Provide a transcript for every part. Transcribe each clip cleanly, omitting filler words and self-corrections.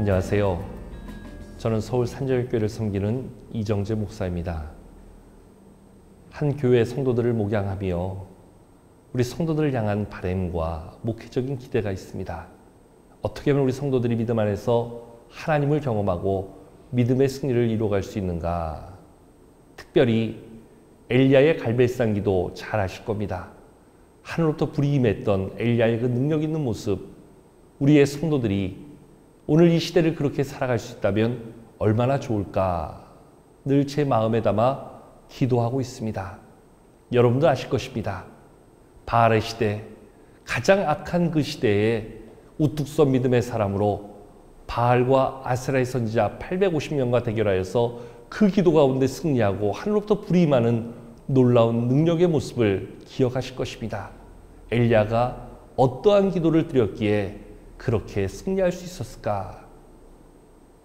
안녕하세요. 저는 서울 산절교회를 섬기는 이정재 목사입니다. 한 교회 성도들을 목양하며 우리 성도들을 향한 바람과 목회적인 기대가 있습니다. 어떻게 하면 우리 성도들이 믿음 안에서 하나님을 경험하고 믿음의 승리를 이루어갈 수 있는가? 특별히 엘리야의 갈멜산 기도 잘 아실 겁니다. 하늘로부터 불이 임했던 엘리야의 그 능력 있는 모습, 우리의 성도들이 오늘 이 시대를 그렇게 살아갈 수 있다면 얼마나 좋을까 늘 제 마음에 담아 기도하고 있습니다. 여러분도 아실 것입니다. 바알의 시대, 가장 악한 그 시대에 우뚝 선 믿음의 사람으로 바알과 아세라의 선지자 850명과 대결하여서 그 기도 가운데 승리하고 하늘로부터 불이 임하는 놀라운 능력의 모습을 기억하실 것입니다. 엘리야가 어떠한 기도를 드렸기에 그렇게 승리할 수 있었을까?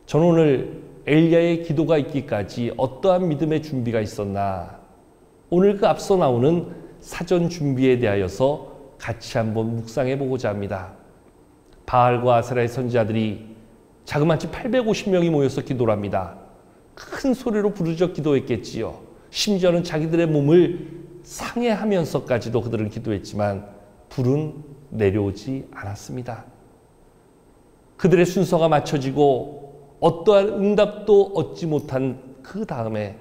저는 오늘 엘리야의 기도가 있기까지 어떠한 믿음의 준비가 있었나? 오늘 그 앞서 나오는 사전 준비에 대하여서 같이 한번 묵상해 보고자 합니다. 바알과 아세라의 선지자들이 자그마치 850명이 모여서 기도를 합니다. 큰 소리로 부르짖어 기도했겠지요. 심지어는 자기들의 몸을 상해하면서까지도 그들은 기도했지만 불은 내려오지 않았습니다. 그들의 순서가 맞춰지고 어떠한 응답도 얻지 못한 그 다음에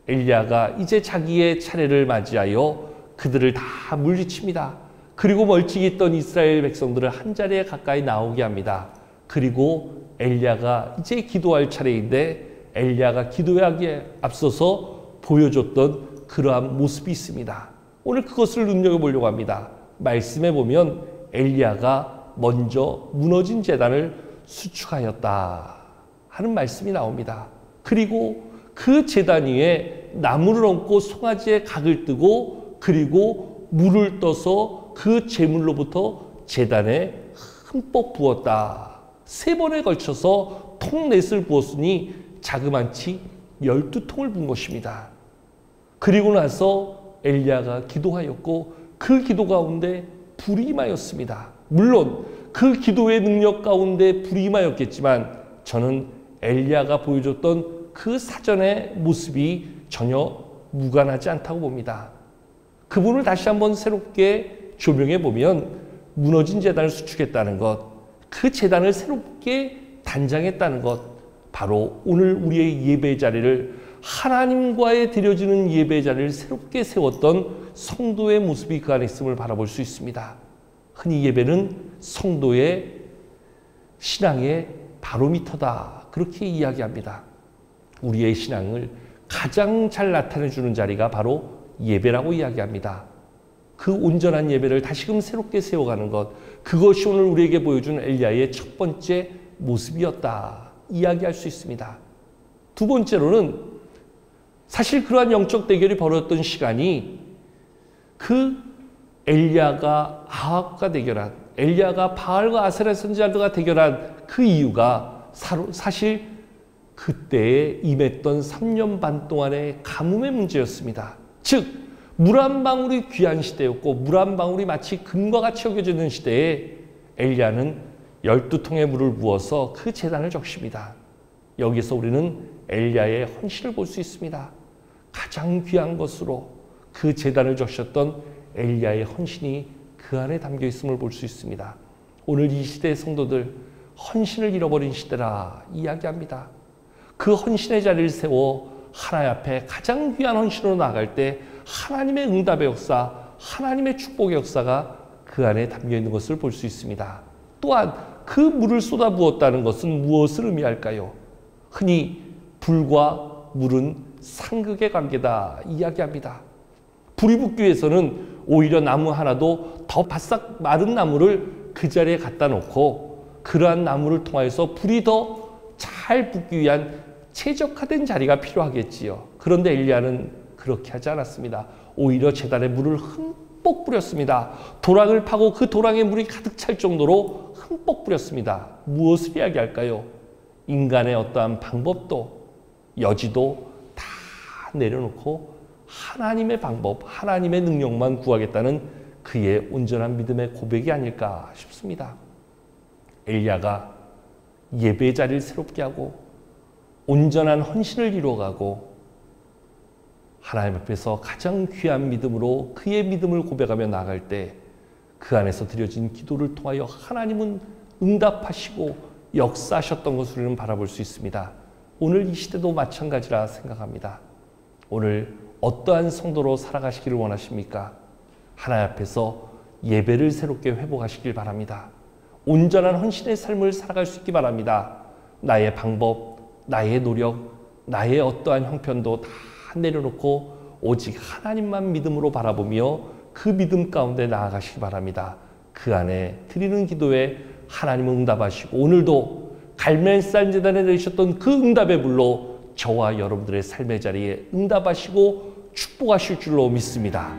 엘리야가 이제 자기의 차례를 맞이하여 그들을 다 물리칩니다. 그리고 멀찍이 있던 이스라엘 백성들을 한자리에 가까이 나오게 합니다. 그리고 엘리야가 이제 기도할 차례인데 엘리야가 기도하기에 앞서서 보여줬던 그러한 모습이 있습니다. 오늘 그것을 눈여겨보려고 합니다. 말씀에 보면 엘리야가 먼저 무너진 제단을 수축하였다 하는 말씀이 나옵니다. 그리고 그 제단 위에 나무를 얹고 송아지에 각을 뜨고 그리고 물을 떠서 그 제물로부터 제단에 흠뻑 부었다. 3번에 걸쳐서 통넷을 부었으니 자그마치 12통을 부은 것입니다. 그리고 나서 엘리야가 기도하였고 그 기도 가운데 불이 임하였습니다. 물론 그 기도의 능력 가운데 불이 임하였겠지만 저는 엘리야가 보여줬던 그 사전의 모습이 전혀 무관하지 않다고 봅니다. 그분을 다시 한번 새롭게 조명해 보면 무너진 제단을 수축했다는 것, 그 제단을 새롭게 단장했다는 것, 바로 오늘 우리의 예배 자리를 하나님과의 드려지는 예배 자리를 새롭게 세웠던 성도의 모습이 그 안에 있음을 바라볼 수 있습니다. 흔히 예배는 성도의 신앙의 바로미터다 그렇게 이야기합니다. 우리의 신앙을 가장 잘 나타내주는 자리가 바로 예배라고 이야기합니다. 그 온전한 예배를 다시금 새롭게 세워가는 것, 그것이 오늘 우리에게 보여준 엘리야의 첫 번째 모습이었다 이야기할 수 있습니다. 두 번째로는 사실 그러한 영적 대결이 벌어졌던 시간이 그 엘리야가 아합과 대결한, 엘리야가 바알과 아세라 선지자들과 대결한 그 이유가 사실 그때에 임했던 3년 반 동안의 가뭄의 문제였습니다. 즉 물 한 방울이 귀한 시대였고 물 한 방울이 마치 금과 같이 여겨지는 시대에 엘리야는 12통의 물을 부어서 그 제단을 적십니다. 여기서 우리는 엘리야의 헌신을 볼 수 있습니다. 가장 귀한 것으로 그 제단을 적셨던 엘리야의 헌신이 그 안에 담겨 있음을 볼 수 있습니다. 오늘 이 시대의 성도들 헌신을 잃어버린 시대라 이야기합니다. 그 헌신의 자리를 세워 하나님 앞에 가장 귀한 헌신으로 나아갈 때 하나님의 응답의 역사, 하나님의 축복의 역사가 그 안에 담겨 있는 것을 볼 수 있습니다. 또한 그 물을 쏟아 부었다는 것은 무엇을 의미할까요? 흔히 불과 물은 상극의 관계다 이야기합니다. 불이 붙기 위해서는 오히려 나무 하나도 더 바싹 마른 나무를 그 자리에 갖다 놓고 그러한 나무를 통하여서 불이 더 잘 붙기 위한 최적화된 자리가 필요하겠지요. 그런데 엘리야는 그렇게 하지 않았습니다. 오히려 제단에 물을 흠뻑 뿌렸습니다. 도랑을 파고 그 도랑에 물이 가득 찰 정도로 흠뻑 뿌렸습니다. 무엇을 이야기할까요? 인간의 어떠한 방법도 여지도 다 내려놓고 하나님의 방법, 하나님의 능력만 구하겠다는 그의 온전한 믿음의 고백이 아닐까 싶습니다. 엘리야가 예배 자리를 새롭게 하고 온전한 헌신을 이루어가고 하나님 앞에서 가장 귀한 믿음으로 그의 믿음을 고백하며 나아갈 때 그 안에서 드려진 기도를 통하여 하나님은 응답하시고 역사하셨던 것을 우리는 바라볼 수 있습니다. 오늘 이 시대도 마찬가지라 생각합니다. 오늘 어떠한 성도로 살아가시기를 원하십니까? 하나님 앞에서 예배를 새롭게 회복하시길 바랍니다. 온전한 헌신의 삶을 살아갈 수 있기 바랍니다. 나의 방법, 나의 노력, 나의 어떠한 형편도 다 내려놓고 오직 하나님만 믿음으로 바라보며 그 믿음 가운데 나아가시기 바랍니다. 그 안에 드리는 기도에 하나님은 응답하시고 오늘도 갈멜산 제단에 내리셨던 그 응답의 불로 저와 여러분들의 삶의 자리에 응답하시고 축복하실 줄로 믿습니다.